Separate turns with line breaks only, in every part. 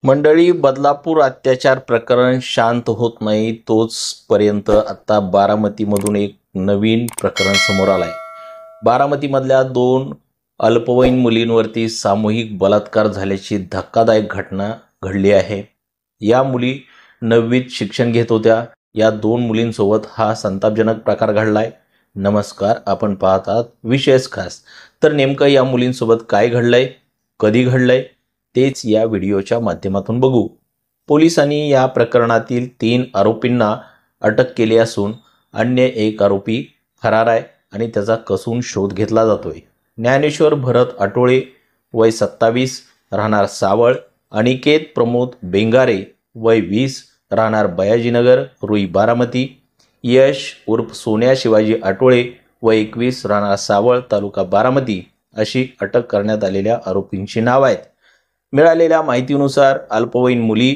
मंडळी, बदलापूर अत्याचार प्रकरण शांत होत नाही तोच पर्यंत आता बारामतीमधून एक नवीन प्रकरण समोर आलंय। बारामतीमधल्या 2 अल्पवयीन मुलींवरती सामूहिक बलात्कार झाल्याची धक्कादायक घटना घडली आहे। या मुली 9वीत शिक्षण घेत होत्या। या 2 मुलींसोबत हा संतापजनक प्रकार घडलाय। नमस्कार, आपण पाहत आहात विशेष खास। तर नेमकं या मुलींसोबत काय घडलंय, कधी घडलंय, तेच या व्हिडिओच्या माध्यमातून बघू। पोलिसांनी या प्रकरणातील 3 आरोपींना अटक केली असून अन्य एक आरोपी फरार आहे आणि त्याचा कसून शोध घेतला जातोय। ज्ञानेश्वर भरत आटोळे, वय 27, राहणार सावळ, अनिकेत प्रमोद बेंगारे, वय 20, राहणार बयाजीनगर, रुई बारामती, यश उर्फ सोन्या शिवाजी आटोळे, वय 21, राहणार सावळ, तालुका बारामती अशी अटक करण्यात आलेल्या आरोपींची नाव आहेत। मिळालेल्या माहितीनुसार अल्पवयीन मुली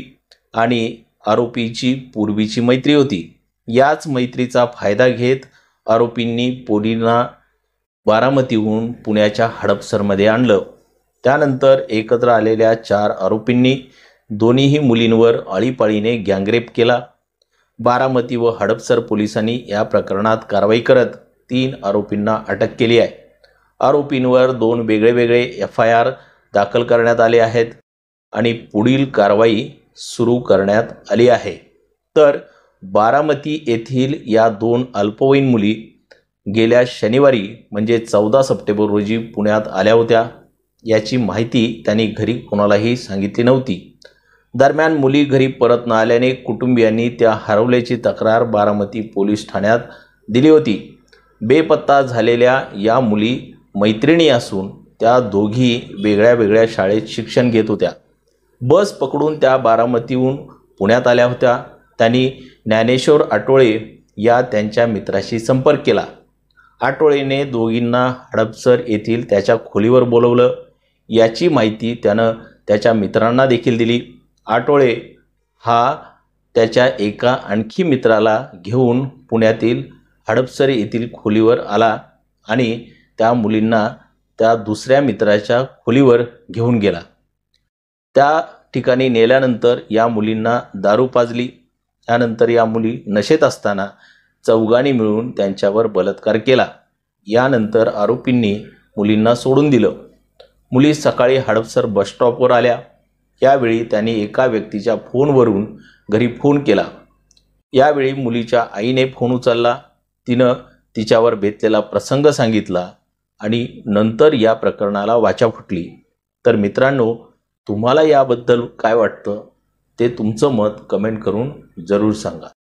आणि आरोपीची पूर्वीची मैत्री होती। याच मैत्रीचा फायदा घेत आरोपींनी पोलिसांना बारामतीहून पुण्याच्या हडपसरमध्ये आणलं। त्यानंतर एकत्र आलेल्या 4 आरोपींनी दोन्ही मुलींवर आळीपाळीने गँगरेप केला। बारामती व हडपसर पोलिसांनी या प्रकरणात कारवाई करत 3 आरोपींना अटक केली आहे। आरोपींवर 2 वेगळे FIR दाखल करण्यात आले आहेत आणि पुढील कारवाई सुरू करण्यात आली आहे। तर बारामती येथील या 2 अल्पवयीन मुली गेल्या शनिवारी म्हणजे 14 सप्टेंबर रोजी पुण्यात आल्या होत्या। याची माहिती त्यांनी घरी कोणालाही सांगितली नव्हती। दरम्यान मुली घरी परत न आल्याने कुटुंबियांनी त्या हरवल्याची तक्रार बारामती पोलीस ठाण्यात दिली होती। बेपत्ता झालेल्या या मुली मैत्रिणी असून त्या दोघी वेगळ्या शाळेत शिक्षण घेत होत्या। बस पकडून त्या बारामतीहून पुण्यात आल्या होत्या। त्यांनी ज्ञानेश्वर आटोळे या त्यांच्या मित्राशी संपर्क केला। आटोळेने दोघींना हडपसर येथील त्याच्या खोलीवर बोलवलं। याची माहिती त्यानं त्याच्या मित्रांना देखील दिली। आटोळे हा त्याच्या एका आणखी मित्राला घेऊन पुण्यातील हडपसर येथील खोलीवर आला आणि त्या मुलींना त्या दुसऱ्या मित्राच्या खोलीवर घेऊन गेला। त्या ठिकाणी नेल्यानंतर या मुलींना दारू पाजली। त्यानंतर या मुली नशेत असताना चौघांनी मिळून त्यांच्यावर बलात्कार केला। यानंतर आरोपींनी मुलींना सोडून दिलं। मुली सकाळी हडपसर बस स्टॉपवर आल्या। यावेळी त्यांनी एका व्यक्तीच्या फोनवरून घरी फोन केला। यावेळी मुलीच्या आईने फोन उचलला। तिनं तिच्यावर बेतलेला प्रसंग सांगितला आणि नंतर या प्रकरणाला वाचा फुटली। तर मित्रांनो, तुम्हाला याबद्दल काय वाटतं ते तुमचं मत कमेंट करून जरूर सांगा।